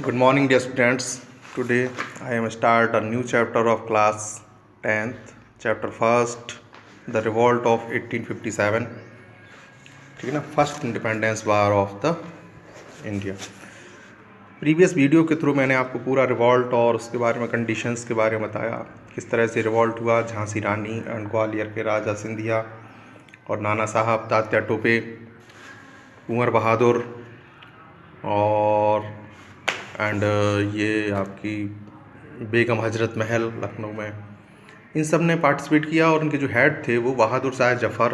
Good morning, dear students. Today I am start a new chapter of class 10th, chapter first, the revolt of 1857. ठीक है ना, first independence war of the India. Previous video के through मैंने आपको पूरा revolt और उसके बारे में कंडीशंस के बारे में बताया, किस तरह से रिवॉल्ट हुआ। झांसी रानी एंड ग्वालियर के राजा सिंधिया और नाना साहब, तात्या टोपे, कुंवर बहादुर और ये आपकी बेगम हजरत महल लखनऊ में, इन सब ने पार्टिसिपेट किया। और उनके जो हेड थे वो Bahadur Shah Zafar,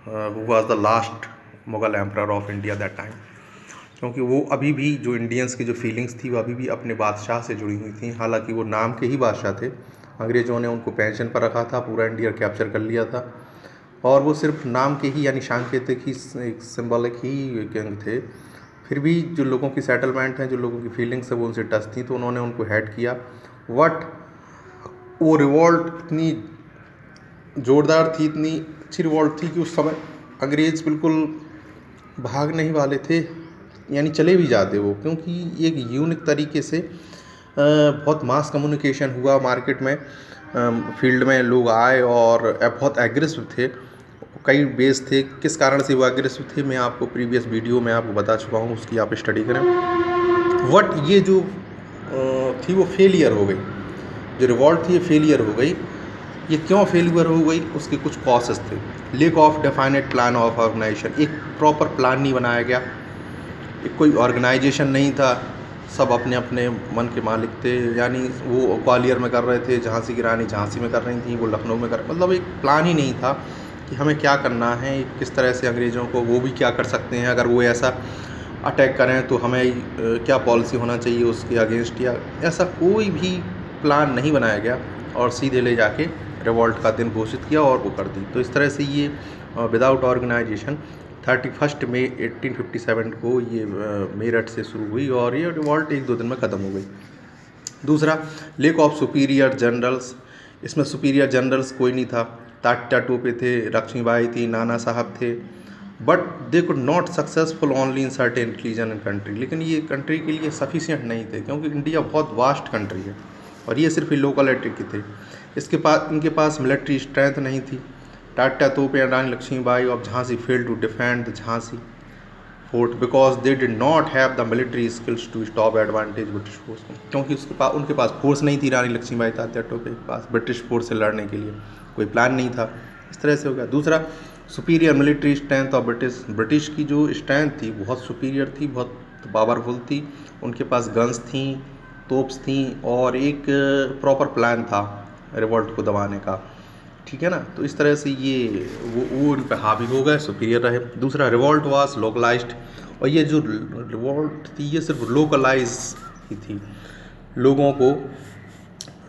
who was the last Mughal emperor of India that time, क्योंकि वो अभी भी जो इंडियंस की जो फीलिंग्स थी वो अभी भी अपने बादशाह से जुड़ी हुई थी। हालांकि वो नाम के ही बादशाह थे, अंग्रेज़ों ने उनको पेंशन पर रखा था, पूरा इंडिया कैप्चर कर लिया था, और वो सिर्फ नाम के ही यानी सांकेतिक ही एक सिंबॉलिक ही किंग थे। फिर भी जो लोगों की सेटलमेंट है, जो लोगों की फीलिंग्स है वो उनसे टच थी, तो उन्होंने उनको हेड किया। वो रिवॉल्ट इतनी ज़ोरदार थी, इतनी अच्छी रिवॉल्ट थी कि उस समय अंग्रेज़ बिल्कुल भागने ही वाले थे, यानी चले भी जाते वो, क्योंकि एक यूनिक तरीके से बहुत मास कम्युनिकेशन हुआ मार्केट में, फील्ड में लोग आए और बहुत एग्रेसिव थे। कई बेस थे, किस कारण से वो अग्रेसिव थे मैं आपको प्रीवियस वीडियो में आपको बता चुका हूँ, उसकी आप स्टडी करें। ये जो थी वो फेलियर हो गई, जो रिवॉल्ट थी ये फेलियर हो गई। ये क्यों फेलियर हो गई, उसके कुछ कॉजेस थे। Lack of definite plan of organisation, एक प्रॉपर प्लान नहीं बनाया गया, एक कोई ऑर्गेनाइजेशन नहीं था, सब अपने अपने मन के मालिक थे। यानी वो ग्वालियर में कर रहे थे, झांसी की रानी झांसी में कर रही थी, वो लखनऊ में मतलब एक प्लान ही नहीं था कि हमें क्या करना है, किस तरह से अंग्रेज़ों को वो भी क्या कर सकते हैं, अगर वो ऐसा अटैक करें तो हमें क्या पॉलिसी होना चाहिए उसके अगेंस्ट, या ऐसा कोई भी प्लान नहीं बनाया गया और सीधे ले जाके रिवॉल्ट का दिन घोषित किया और वो कर दी। तो इस तरह से ये विदाउट ऑर्गेनाइजेशन 31 मई 1857 को ये मेरठ से शुरू हुई और ये रिवॉल्ट 1-2 दिन में ख़त्म हो गई। दूसरा, लेक ऑफ सुपीरियर जनरल्स, इसमें सुपीरियर जनरल्स कोई नहीं था। तात्या टोपे थे, लक्ष्मीबाई थी, नाना साहब थे, but they could not successful only in certain region and country. लेकिन ये कंट्री के लिए सफिशिएंट नहीं थे, क्योंकि इंडिया बहुत वास्ट कंट्री है और ये सिर्फ लोकलिटी के थे। इनके पास मिलिट्री स्ट्रेंथ नहीं थी। Tatya Tope and Rani Lakshmibai of Jhansi failed to defend the Jhansi fort because they did not have the military skills to stop advantage British force, क्योंकि उनके पास फोर्स नहीं थी। रानी लक्ष्मीबाई तात्या टोपे के पास ब्रिटिश फोर्स से लड़ने के लिए कोई प्लान नहीं था। इस तरह से हो गया। दूसरा, superior military strength of British की जो स्ट्रेंथ थी बहुत सुपीरियर थी, बहुत पावरफुल थी। उनके पास गन्स थी, तोप्स थी और एक प्रॉपर प्लान था रिवॉल्ट को दबाने का, ठीक है ना। तो इस तरह से ये वो उन पर हावी हो गए, सुपीरियर रहे। दूसरा, रिवॉल्ट वाज लोकलाइज्ड, और ये जो रिवॉल्ट थी ये सिर्फ लोकलाइज ही थी। लोगों को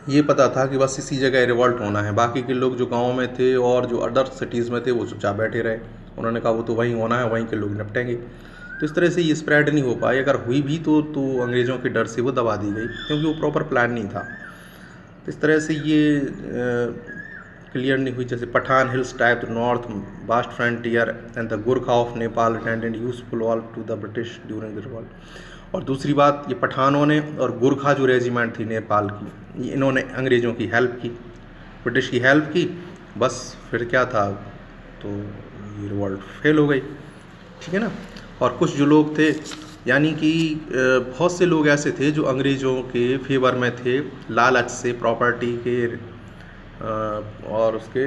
ये पता था कि बस इसी जगह रिवॉल्ट होना है, बाकी के लोग जो गाँव में थे और जो अदर सिटीज़ में थे वो चुपचाप बैठे रहे। उन्होंने कहा वो तो वहीं होना है, वहीं के लोग निपटेंगे। तो इस तरह से ये स्प्रेड नहीं हो पाई, अगर हुई भी तो अंग्रेज़ों के डर से वो दबा दी गई, क्योंकि वो प्रॉपर प्लान नहीं था। तो इस तरह से ये क्लियर नहीं हुई। जैसे Pathan hills type north west frontier and the Gurkha of Nepal attended useful all to the British during the revolt. और दूसरी बात, ये पठानों ने और गुरखा जो रेजिमेंट थी नेपाल की, इन्होंने अंग्रेज़ों की हेल्प की, ब्रिटिश की हेल्प की। बस फिर क्या था, तो ये रिवॉल्ट फेल हो गई, ठीक है ना। और कुछ जो लोग थे, यानी कि बहुत से लोग ऐसे थे जो अंग्रेज़ों के फेवर में थे, लालच से, प्रॉपर्टी के और उसके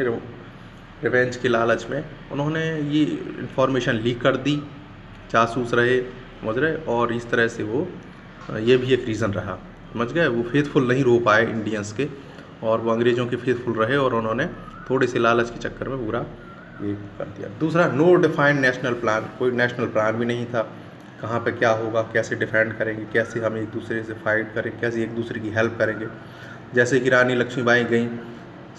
रिवेंज के लालच में उन्होंने ये इन्फॉर्मेशन लीक कर दी, जासूस रहे, समझ रहे। और इस तरह से वो ये भी एक रीज़न रहा, समझ गए। वो फेथफुल नहीं रह पाए इंडियंस के, और वो अंग्रेज़ों के फेथफुल रहे और उन्होंने थोड़े से लालच के चक्कर में पूरा ये कर दिया। दूसरा, नो डिफाइंड नेशनल प्लान, कोई नेशनल प्लान भी नहीं था, कहाँ पे क्या होगा, कैसे डिफेंड करेंगे, कैसे हम एक दूसरे से फाइट करें, कैसे एक दूसरे की हेल्प करेंगे। जैसे कि रानी लक्ष्मीबाई गई,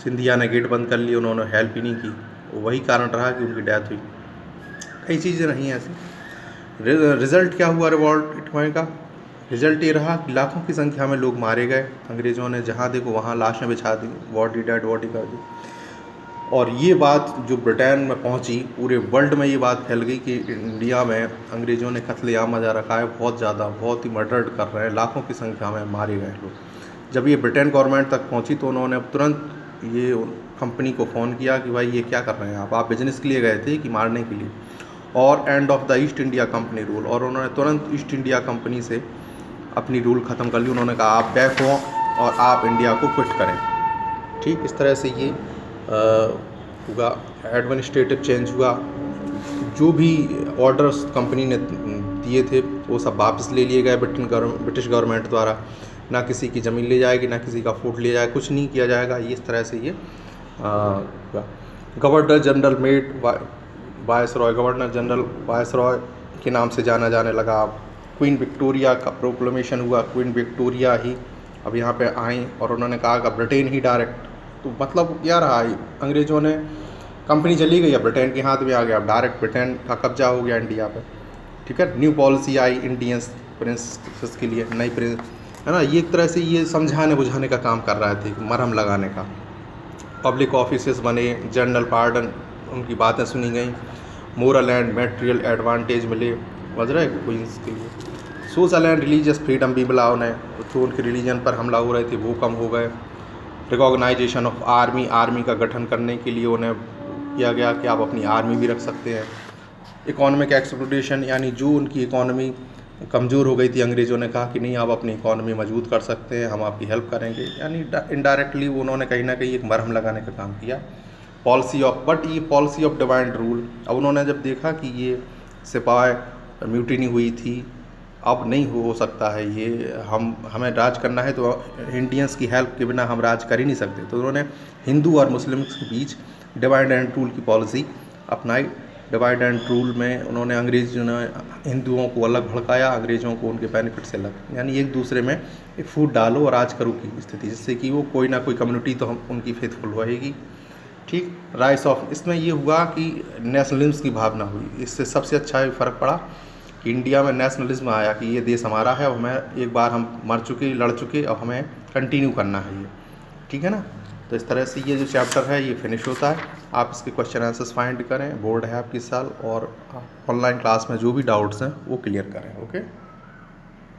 सिंधिया ने गेट बंद कर लिए, उन्होंने हेल्प ही नहीं की, वही कारण रहा कि उनकी डेथ हुई। कई चीज़ें रही ऐसी। रिज़ल्ट क्या हुआ रिवॉल्ट होने का? रिज़ल्ट ये रहा कि लाखों की संख्या में लोग मारे गए। अंग्रेज़ों ने जहाँ देखो वहाँ लाशें बिछा दी, बॉडी डेड बॉडी कर दी। और ये बात जो ब्रिटेन में पहुंची, पूरे वर्ल्ड में ये बात फैल गई कि इंडिया में अंग्रेज़ों ने कत्लेआम मचा रखा है, बहुत ज़्यादा, बहुत ही मर्डर कर रहे हैं, लाखों की संख्या में मारे गए लोग। जब ये ब्रिटेन गवर्नमेंट तक पहुंची तो उन्होंने तुरंत ये कंपनी को फ़ोन किया कि भाई ये क्या कर रहे हैं आप बिज़नेस के लिए गए थे कि मारने के लिए, और end of the east India company rule, और उन्होंने तुरंत ईस्ट इंडिया कंपनी से अपनी रूल ख़त्म कर ली। उन्होंने कहा आप बैक हो और आप इंडिया को क्विट करें। ठीक इस तरह से ये हुआ, एडमिनिस्ट्रेटिव चेंज हुआ, जो भी ऑर्डर्स कंपनी ने दिए थे वो सब वापस ले लिए गए ब्रिटिश गवर्नमेंट द्वारा। ना किसी की ज़मीन ले जाएगी, ना किसी का फूड ले जाए, कुछ नहीं किया जाएगा। इस तरह से ये हुआ। Governor general made viceroy, governor general viceroy के नाम से जाना जाने लगा। क्वीन विक्टोरिया का प्रोक्लेमेशन हुआ, क्वीन विक्टोरिया ही अब यहाँ पे आई और उन्होंने कहा कि ब्रिटेन ही डायरेक्ट, तो मतलब क्या रहा, अंग्रेज़ों ने कंपनी चली गई, अब ब्रिटेन के हाथ में आ गया, अब डायरेक्ट ब्रिटेन का कब्जा हो गया इंडिया पे। ठीक है, न्यू पॉलिसी आई इंडियन प्रिंसेस के लिए, नई प्रिंस है ना। ये एक तरह से ये समझाने बुझाने का काम कर रहे थे, मरहम लगाने का। पब्लिक ऑफिसेस बने, जनरल पार्डन, उनकी बातें सुनी गई, मोरल एंड मटेरियल एडवांटेज मिले, समझ रहे क्वींस के लिए। सोशल एंड रिलीजियस फ्रीडम भी मिला उन्हें, जो उनके रिलीजन पर हमला हो रहे थे वो कम हो गए। रिकॉग्नाइजेशन ऑफ आर्मी, आर्मी का गठन करने के लिए उन्हें किया गया कि आप अपनी आर्मी भी रख सकते हैं। इकोनॉमिक एक्सप्लोटेशन, यानी जो उनकी इकोनॉमी कमज़ोर हो गई थी, अंग्रेज़ों ने कहा कि नहीं आप अपनी इकोनॉमी मजबूत कर सकते हैं, हम आपकी हेल्प करेंगे, यानी इनडायरेक्टली उन्होंने कहीं ना कहीं एक मरहम लगाने का काम किया। पॉलिसी ऑफ डिवाइड रूल, अब उन्होंने जब देखा कि ये सिपाही म्यूटिनी हुई थी, अब नहीं हो सकता है ये, हमें राज करना है तो इंडियंस की हेल्प के बिना हम राज कर ही नहीं सकते, तो उन्होंने हिंदू और मुस्लिम के बीच डिवाइड एंड रूल की पॉलिसी अपनाई। डिवाइड एंड रूल में उन्होंने अंग्रेज़ों ने हिंदुओं को अलग भड़काया, अंग्रेज़ों को उनके बेनिफिट से अलग, यानी एक दूसरे में एक फूट डालो और राज करो की स्थिति, जिससे कि वो कोई ना कोई कम्युनिटी तो हम उनकी फेथफुल रहेगी। ठीक, राइस ऑफ, इसमें ये हुआ कि नेशनलिज्म की भावना हुई। इससे सबसे अच्छा फ़र्क पड़ा कि इंडिया में नेशनलिज्म आया कि ये देश हमारा है, और हमें एक बार हम मर चुके, लड़ चुके, अब हमें कंटिन्यू करना है ये। ठीक है ना। तो इस तरह से ये जो चैप्टर है ये फिनिश होता है। आप इसके क्वेश्चन आंसर्स फाइंड करें, बोर्ड है आपकी साल, और ऑनलाइन क्लास में जो भी डाउट्स हैं वो क्लियर करें। ओके।